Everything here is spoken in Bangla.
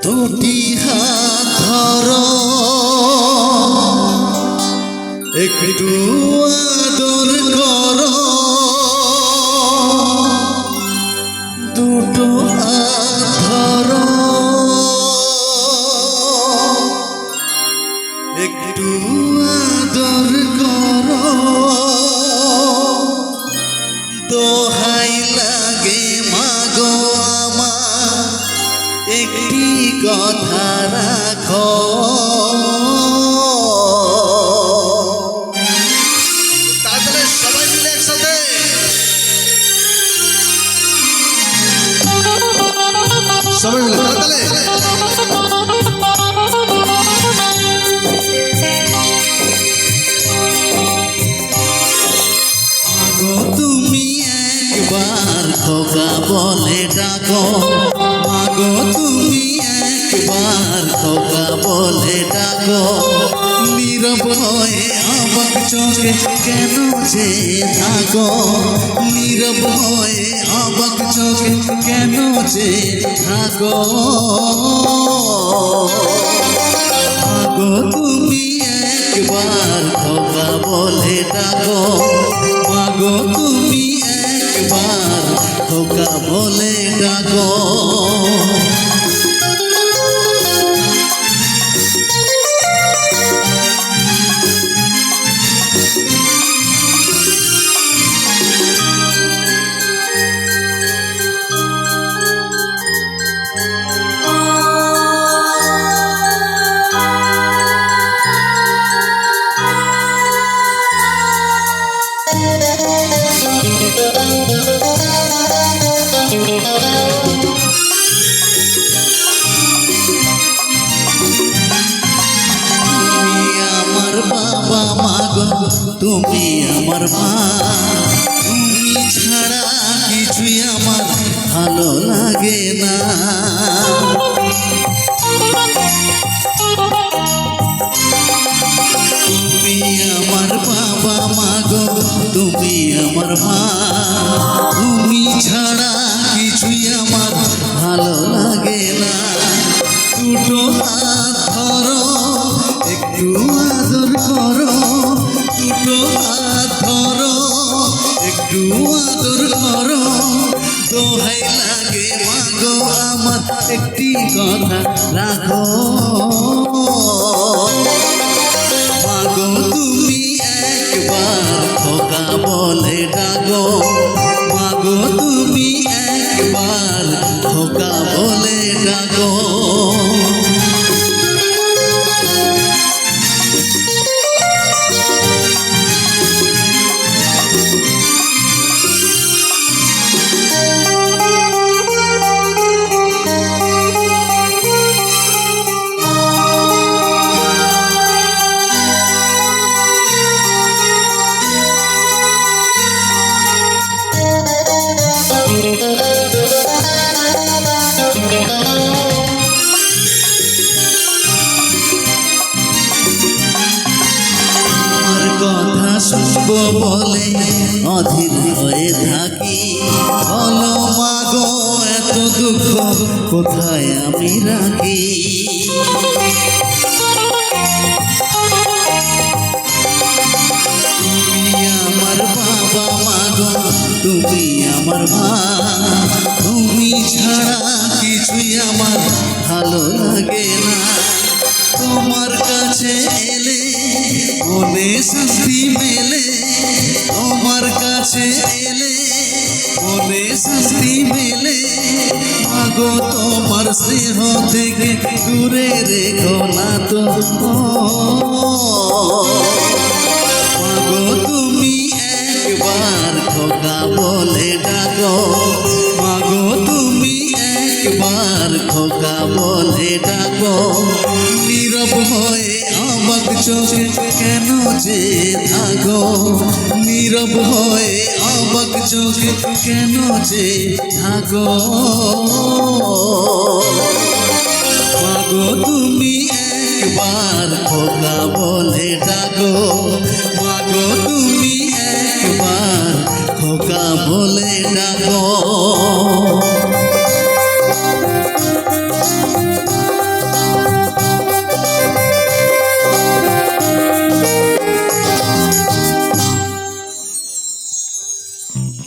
দুটি হাত ধরো, একটু আদর করো, দুটো হাত ধরো, একটু আদর করো, দোহাই লাগে মাগো আমার, একটি কথা রাখো। তাহলে সবাই মিলে একসাথে সবাই মিলে তাহলে তুমি একবার খোকা বলে ডাকো, মাগো তুমি একবার খোকা বলে ডাকো, নীরব হয়ে অবাক চোখে কেন যে থাকো, নীরব হয়ে অবাক চোখে কেন যে থাকো, মাগো তুমি একবার খোকা বলে ডাকো, মাগো তুমি একবার খোকা বলে ডাকো। তুমি আমার মা, তুমি ছাড়া কিছুই আমার ভালো লাগে না, তুমি আমার বাবা মা গো, তুমি আমার মা, তুমি ছাড়া কিছুই আমার ভালো লাগে না, দুটো হাত ধরো, একটু আদর করো, দুটো হাত ধরো, একটু আদর করো, দোহাই লাগে মাগো আমার, একটি কথা রাখো, মাগো তুমি একবার খোকা বলে ডাকো, মাগো তুমি একবার খোকা বলে ডাকো। কথা শুনবো বলে অধীর হয়ে থাকি, বলো মাগো এত দুঃখ কোথায় আমি রাখি, তুমি আমার বাবা মাগো, তুমি আমার মা, তুমি ছাড়া কিছুই আমার ভালো লাগে না, তোমার কাছে এলে মনে শান্তি মেলে, তোমার কাছে এলে মনে শান্তি মেলে, মাগো তোমার স্নেহ থেকে দূরে রেখো না তো, মাগো তুমি একবার খোকা বলে ডাকো, মাগো তুমি একবার খোকা বলে ডাকো, নীরব হয়ে অবাক চোখে কেন যে থাকো, নীরব হয়ে অবাক চোখে কেন যে থাকো, মাগো তুমি একবার খোকা বলে ডাকো, মাগো তুমি একবার খোকা বলে ডাকো।